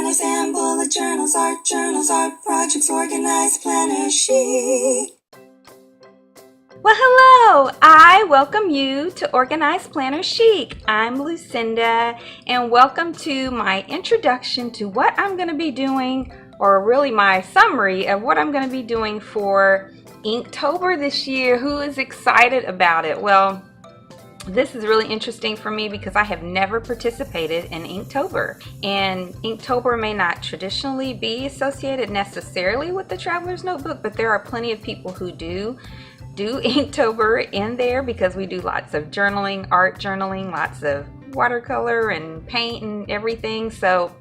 planners and bullet journals, art projects, organized planner chic. Well, hello! I welcome you to Organized Planner Chic. I'm Lucinda, and welcome to my introduction to what I'm going to be doing, or really my summary of what I'm going to be doing for Inktober this year. Who is excited about it? Well, this is really interesting for me because I have never participated in Inktober, and Inktober may not traditionally be associated necessarily with the Traveler's Notebook, but there are plenty of people who do Inktober in there because we do lots of journaling, art journaling, lots of watercolor and paint and everything. So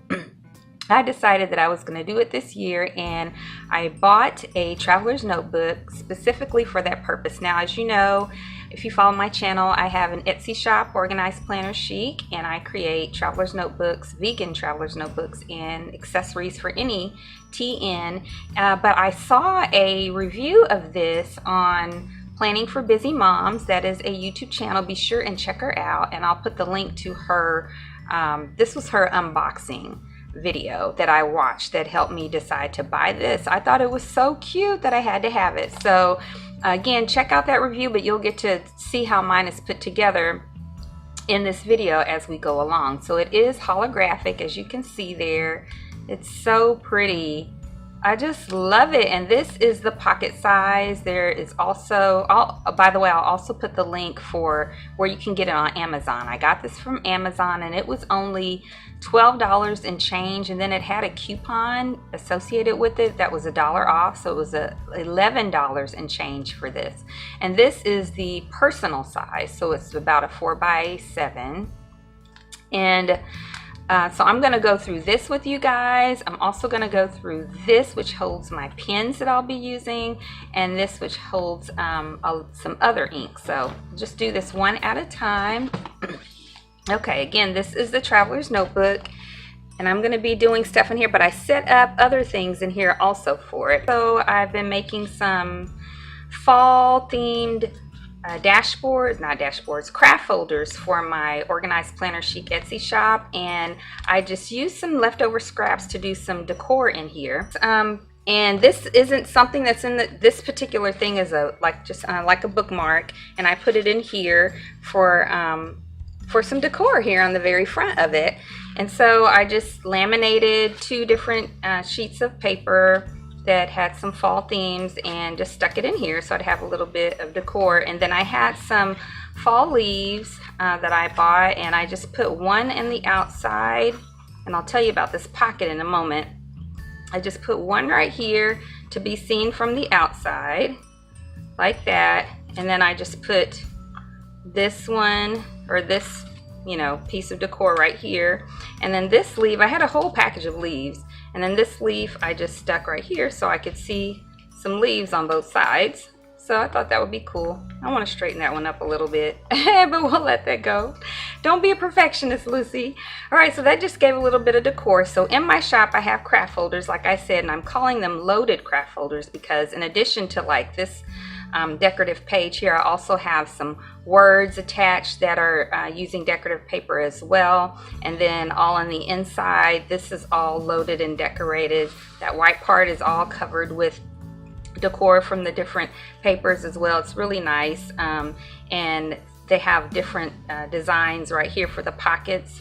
I decided that I was going to do it this year, and I bought a Traveler's Notebook specifically for that purpose. Now, as you know, if you follow my channel, I have an Etsy shop, Organized Planner Chic, and I create Traveler's Notebooks, vegan Traveler's Notebooks, and accessories for any TN. But I saw a review of this on Planning for Busy Moms. That is a YouTube channel. Be sure and check her out, and I'll put the link to her. This was her unboxing video that I watched that helped me decide to buy this. I thought it was so cute that I had to have it. So again, check out that review, but you'll get to see how mine is put together in this video as we go along. So it is holographic, as you can see there. It's so pretty. I just love it. And this is the pocket size. There is also, by the way, I'll also put the link for where you can get it on Amazon. I got this from Amazon, and it was only $12 and change, and then it had a coupon associated with it that was $1 off, so it was $11 and change for this. And this is the personal size, so it's about a 4x7. And so I'm going to go through this with you guys. I'm also going to go through this, which holds my pens that I'll be using, and this, which holds some other ink. So just do this one at a time. Okay, again, this is the Traveler's Notebook, and I'm going to be doing stuff in here, but I set up other things in here also for it. So I've been making some fall-themed craft folders for my Organized Planner Chic Etsy shop, and I just used some leftover scraps to do some decor in here. And this isn't something that's in this particular thing is like a bookmark, and I put it in here for some decor here on the very front of it. And so I just laminated 2 different sheets of paper that had some fall themes and just stuck it in here so I'd have a little bit of decor. And then I had some fall leaves that I bought, and I just put one in the outside, and I'll tell you about this pocket in a moment. I just put one right here to be seen from the outside like that, and then I just put this one, or this, piece of decor right here. And then this leaf, I had a whole package of leaves, and then this leaf I just stuck right here so I could see some leaves on both sides. So I thought that would be cool. I want to straighten that one up a little bit, but we'll let that go. Don't be a perfectionist, Lucy. All right, so that just gave a little bit of decor. So in my shop, I have craft folders, like I said, and I'm calling them loaded craft folders because in addition to like this decorative page here, I also have some words attached that are using decorative paper as well. And then all on the inside, this is all loaded and decorated. That white part is all covered with decor from the different papers as well. It's really nice, and they have different designs right here for the pockets.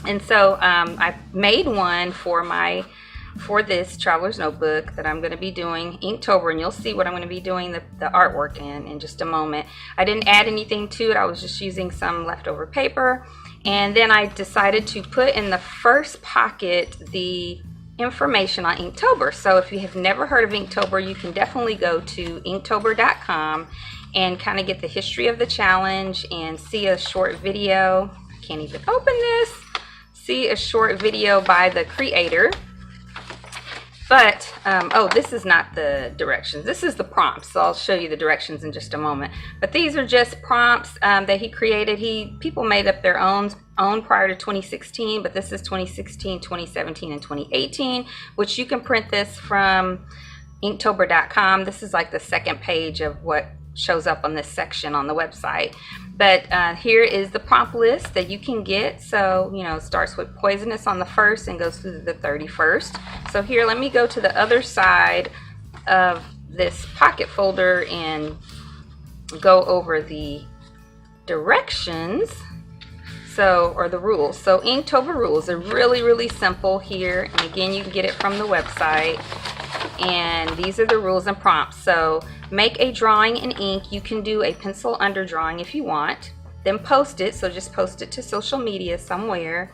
And so I made one for this Traveler's Notebook that I'm going to be doing Inktober, and you'll see what I'm going to be doing the artwork in just a moment. I didn't add anything to it. I was just using some leftover paper, and then I decided to put in the first pocket the information on Inktober. So if you have never heard of Inktober, you can definitely go to inktober.com and kind of get the history of the challenge and see a short video. I can't even open this. See a short video by the creator. But, oh, this is not the directions. This is the prompts. So I'll show you the directions in just a moment. But these are just prompts that he created. People made up their own prior to 2016, but this is 2016, 2017, and 2018, which you can print this from inktober.com. This is like the second page of what shows up on this section on the website. But here is the prompt list that you can get. So, you know, it starts with poisonous on the 1st and goes through the 31st. So here, let me go to the other side of this pocket folder and go over the directions. So, or the rules. So Inktober rules are really, really simple here. And again, you can get it from the website. And these are the rules and prompts. So make a drawing in ink. You can do a pencil under drawing if you want. Then post it. So just post it to social media somewhere.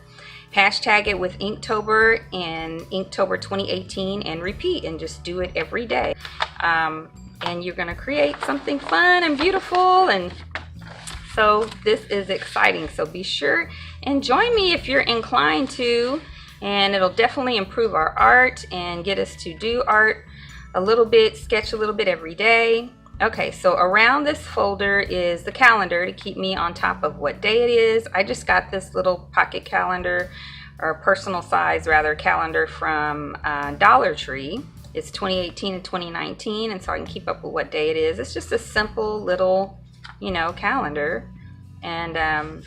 Hashtag it with Inktober and Inktober 2018 and repeat, and just do it every day. And you're going to create something fun and beautiful. And so this is exciting. So be sure and join me if you're inclined to. And it'll definitely improve our art and get us to do art a little bit, sketch a little bit every day. Okay, so around this folder is the calendar to keep me on top of what day it is. I just got this little pocket calendar, or personal size rather, calendar from Dollar Tree. It's 2018 and 2019, and so I can keep up with what day it is. It's just a simple little, you know, calendar. And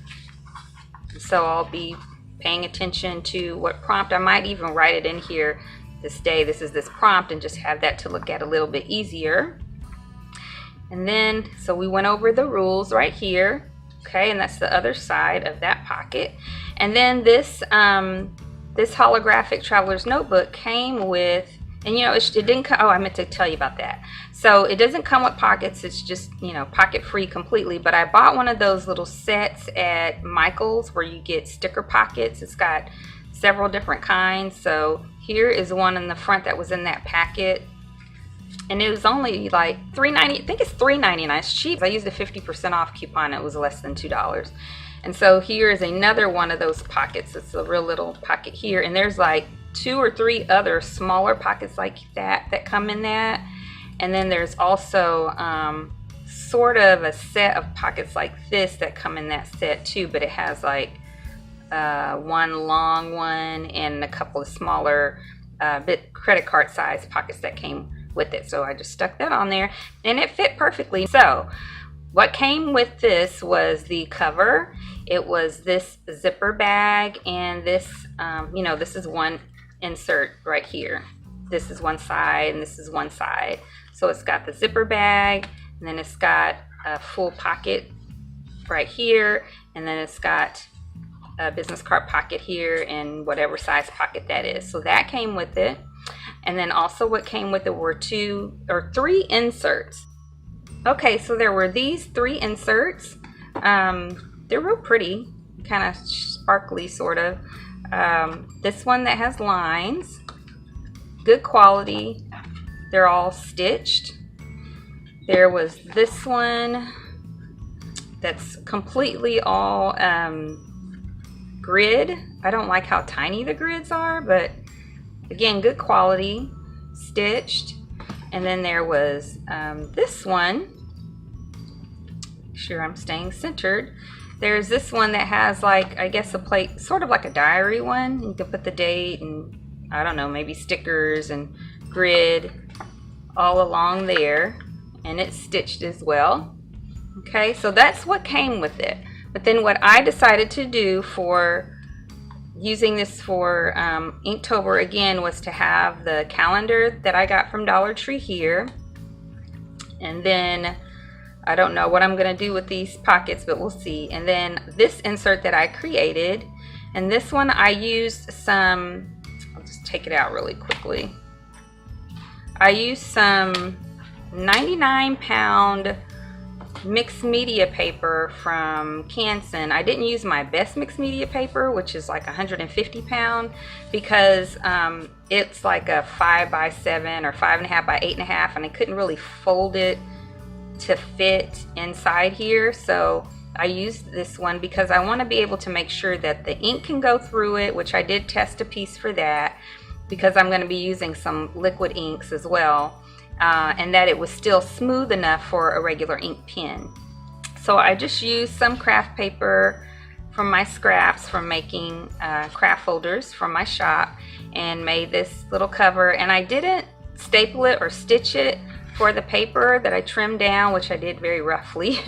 so I'll be paying attention to what prompt. I might even write it in here, this day, this is this prompt, and just have that to look at a little bit easier. And then, so we went over the rules right here, okay, and that's the other side of that pocket. And then this this holographic traveler's notebook came with, and you know, it didn't come, oh, I meant to tell you about that. So it doesn't come with pockets, it's just, you know, pocket free completely. But I bought one of those little sets at Michael's where you get sticker pockets. It's got several different kinds. So here is one in the front that was in that packet. And it was only like $3.90, I think it's $3.99. It's cheap. I used a 50% off coupon. It was less than $2. And so here is another one of those pockets. It's a real little pocket here. And there's like 2 or 3 other smaller pockets like that come in that. And then there's also sort of a set of pockets like this that come in that set too, but it has like one long one and a couple of smaller credit card size pockets that came with it. So I just stuck that on there and it fit perfectly. So what came with this was the cover. It was this zipper bag and this, you know, this is one insert right here. This is one side and this is one side. So it's got the zipper bag, and then it's got a full pocket right here, and then it's got a business card pocket here and whatever size pocket that is. So that came with it. And then also what came with it were 2 or 3 inserts. Okay, so there were these 3 inserts. They're real pretty, kind of sparkly sort of. This one that has lines, good quality. They're all stitched. There was this one that's completely all grid. I don't like how tiny the grids are, but again, good quality, stitched. And then there was this one. Make sure I'm staying centered. There's this one that has like, I guess a plate, sort of like a diary one. You can put the date and I don't know, maybe stickers and grid all along there, and it's stitched as well. Okay, so that's what came with it. But then what I decided to do for using this for Inktober again was to have the calendar that I got from Dollar Tree here, and then I don't know what I'm gonna do with these pockets, but we'll see. And then this insert that I created, and this one I used some, I'll just take it out really quickly. I used some 99-pound mixed media paper from Canson. I didn't use my best mixed media paper, which is like 150 pound, because it's like a 5x7 or 5.5 by 8.5, and I couldn't really fold it to fit inside here. So I used this one because I want to be able to make sure that the ink can go through it, which I did test a piece for that, because I'm going to be using some liquid inks as well, and that it was still smooth enough for a regular ink pen. So I just used some craft paper from my scraps from making craft folders from my shop and made this little cover, and I didn't staple it or stitch it, for the paper that I trimmed down, which I did very roughly,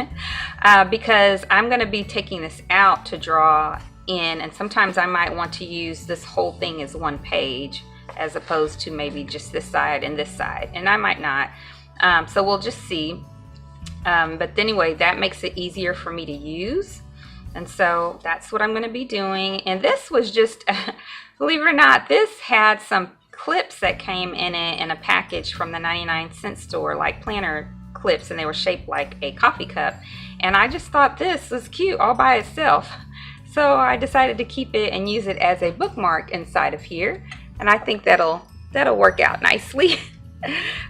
because I'm going to be taking this out to draw in, and sometimes I might want to use this whole thing as one page as opposed to maybe just this side and this side, and I might not. So we'll just see. But anyway, that makes it easier for me to use, and so that's what I'm going to be doing. And this was just believe it or not, this had some clips that came in it in a package from the 99-cent store, like planner clips, and they were shaped like a coffee cup, and I just thought this was cute all by itself, so I decided to keep it and use it as a bookmark inside of here, and I think that'll work out nicely.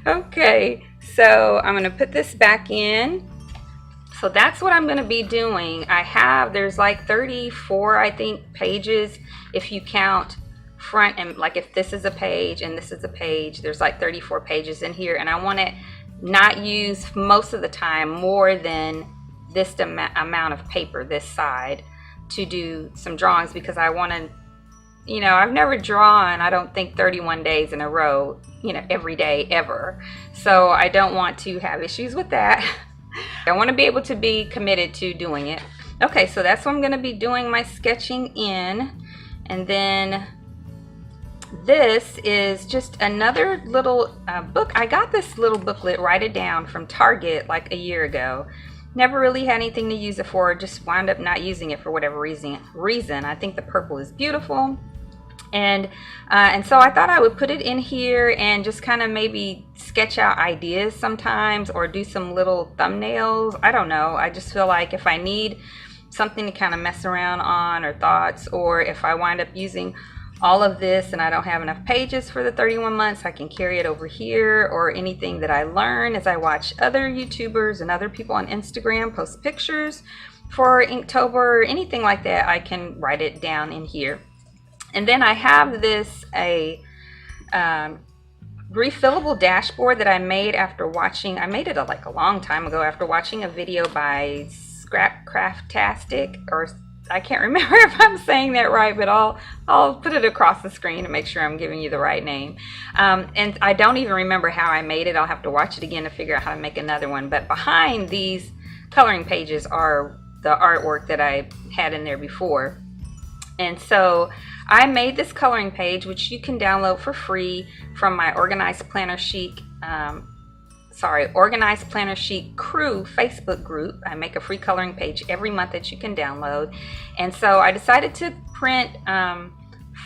Okay, so I'm going to put this back in. So that's what I'm going to be doing. There's like 34, I think, pages if you count front, and like if this is a page and this is a page, there's like 34 pages in here, and I want to not use most of the time more than this amount of paper, this side, to do some drawings, because I want to, you know, I've never drawn, I don't think, 31 days in a row, you know, every day ever, so I don't want to have issues with that. I want to be able to be committed to doing it. Okay, so that's what I'm going to be doing my sketching in. And then this is just another little book. I got this little booklet, Write It Down, from Target like a year ago. Never really had anything to use it for, just wound up not using it for whatever reason. I think the purple is beautiful. And so I thought I would put it in here and just kind of maybe sketch out ideas sometimes, or do some little thumbnails. I don't know. I just feel like if I need something to kind of mess around on, or thoughts, or if I wind up using all of this and I don't have enough pages for the 31 months, I can carry it over here, or anything that I learn as I watch other YouTubers and other people on Instagram post pictures for Inktober, or anything like that, I can write it down in here. And then I have this refillable dashboard that I made after watching, I made it like a long time ago after watching a video by Scrap Craftastic, or I can't remember if I'm saying that right, but I'll put it across the screen to make sure I'm giving you the right name. And I don't even remember how I made it. I'll have to watch it again to figure out how to make another one. But behind these coloring pages are the artwork that I had in there before. And so I made this coloring page, which you can download for free from my Organized Planner Chic Crew Facebook group. I make a free coloring page every month that you can download. And so I decided to print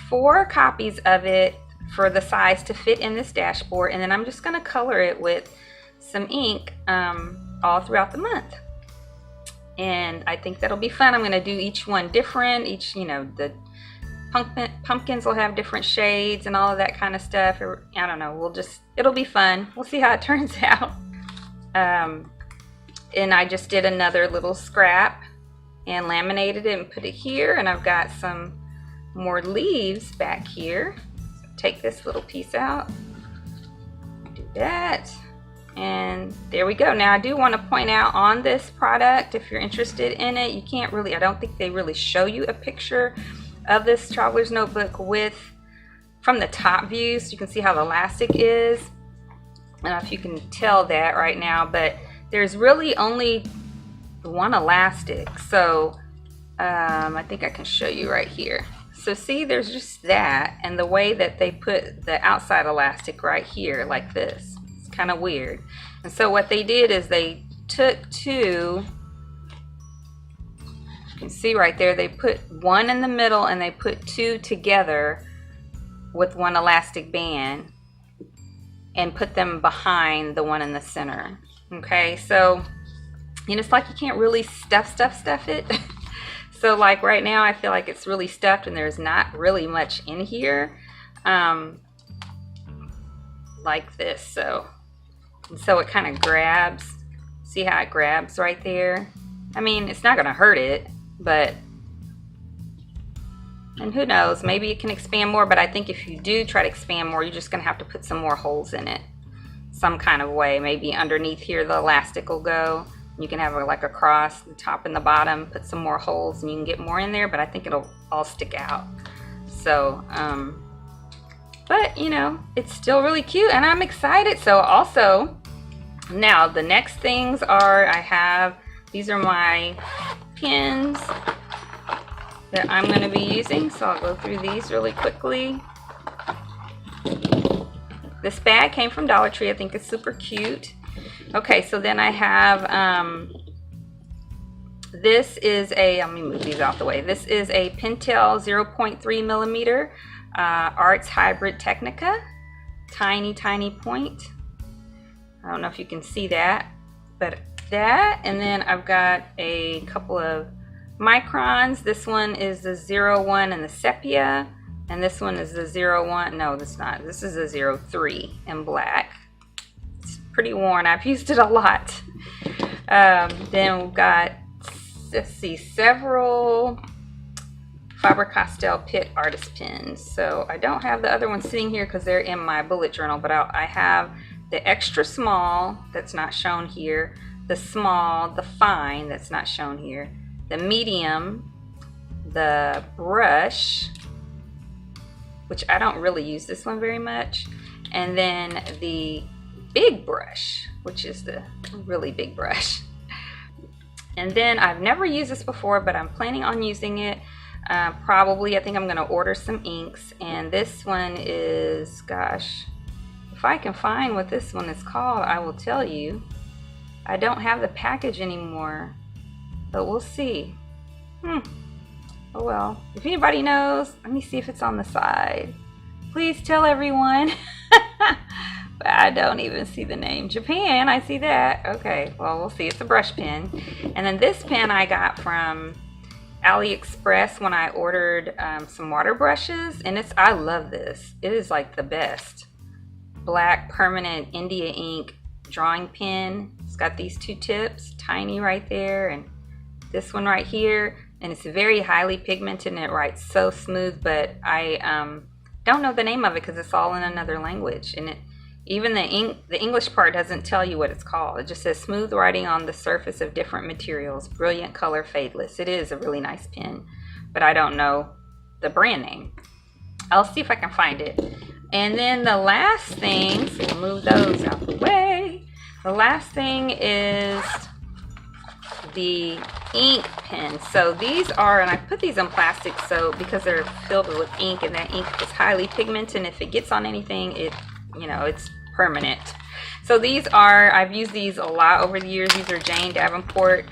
4 copies of it for the size to fit in this dashboard, and then I'm just going to color it with some ink all throughout the month. And I think that'll be fun. I'm going to do each one different. Each, you know, the pumpkins will have different shades and all of that kind of stuff. I don't know. It'll be fun. We'll see how it turns out. And I just did another little scrap and laminated it and put it here. And I've got some more leaves back here. So take this little piece out. Do that. And there we go. Now I do want to point out on this product, if you're interested in it, you can't really, I don't think they really show you a picture of this traveler's notebook from the top view, so you can see how the elastic is. I don't know if you can tell that right now, but there's really only one elastic. So I think I can show you right here. So see, there's just that, and the way that they put the outside elastic right here like this. Kind of weird. And so what they did is they took 2, you can see right there, they put 1 in the middle and they put 2 together with 1 elastic band and put them behind the one in the center. Okay, so you know, it's like you can't really stuff it. So like right now I feel like it's really stuffed and there's not really much in here like this. So it kind of grabs. See how it grabs right there? I mean, it's not going to hurt it, but, and who knows, maybe it can expand more, but I think if you do try to expand more, you're just going to have to put some more holes in it some kind of way. Maybe underneath here the elastic will go. You can have like a cross, the top and the bottom, put some more holes and you can get more in there, but I think it'll all stick out. So, but you know, it's still really cute and I'm excited. So also, Now the next things are, these are my pins that I'm going to be using, so I'll go through these really quickly. This bag came from Dollar Tree. I think it's super cute. Okay, so then I have this is a, let me move these out the way. This is a Pentel 0.3 millimeter Arts Hybrid Technica, tiny point. I don't know if you can see that, but that, and then I've got a couple of microns. This one is the 01 and the sepia, and this one is the 01, no, that's not, this is the 03 in black. It's pretty worn, I've used it a lot. Then we've got, let's see, several Faber-Castell Pitt artist pins. So I don't have the other ones sitting here because they're in my bullet journal, but I have the extra small that's not shown here, the small, the fine that's not shown here, the medium, the brush, which I don't really use this one very much, and then the big brush, which is the really big brush. And then I've never used this before, but I'm planning on using it. Probably, I think I'm going to order some inks, and this one is, gosh, if I can find what this one is called, I will tell you. I don't have the package anymore, but we'll see. Oh well. If anybody knows, let me see if it's on the side. Please tell everyone. But I don't even see the name. Japan, I see that. Okay, well, we'll see. It's a brush pen. And then this pen I got from AliExpress when I ordered some water brushes, and I love this. It is like the best. Black permanent India ink drawing pen. It's got these two tips, tiny right there, and this one right here, and it's very highly pigmented and it writes so smooth, but I don't know the name of it because it's all in another language, and even the English part doesn't tell you what it's called. It just says smooth writing on the surface of different materials, brilliant color, fadeless. It is a really nice pen, but I don't know the brand name. I'll see if I can find it. And then the last thing, so we'll move those out the way. The last thing is the ink pen. So these are, and I put these in plastic so because they're filled with ink, and that ink is highly pigmented, and if it gets on anything, it's permanent. So these are, I've used these a lot over the years. These are Jane Davenport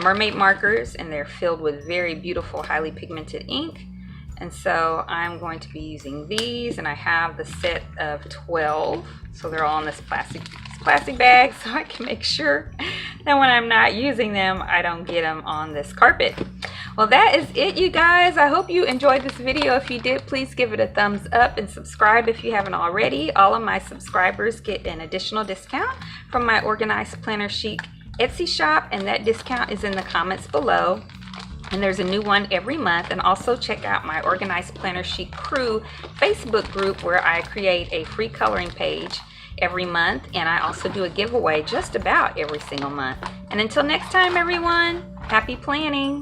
mermaid markers, and they're filled with very beautiful highly pigmented ink. And so I'm going to be using these, and I have the set of 12, so they're all in this plastic bag, so I can make sure that when I'm not using them, I don't get them on this carpet. Well, that is it, you guys. I hope you enjoyed this video. If you did, please give it a thumbs up and subscribe if you haven't already. All of my subscribers get an additional discount from my Organized Planner Chic Etsy shop, and that discount is in the comments below. And there's a new one every month. And also check out my Organized Planner Chic Crew Facebook group, where I create a free coloring page every month, and I also do a giveaway just about every single month. And until next time, everyone, happy planning.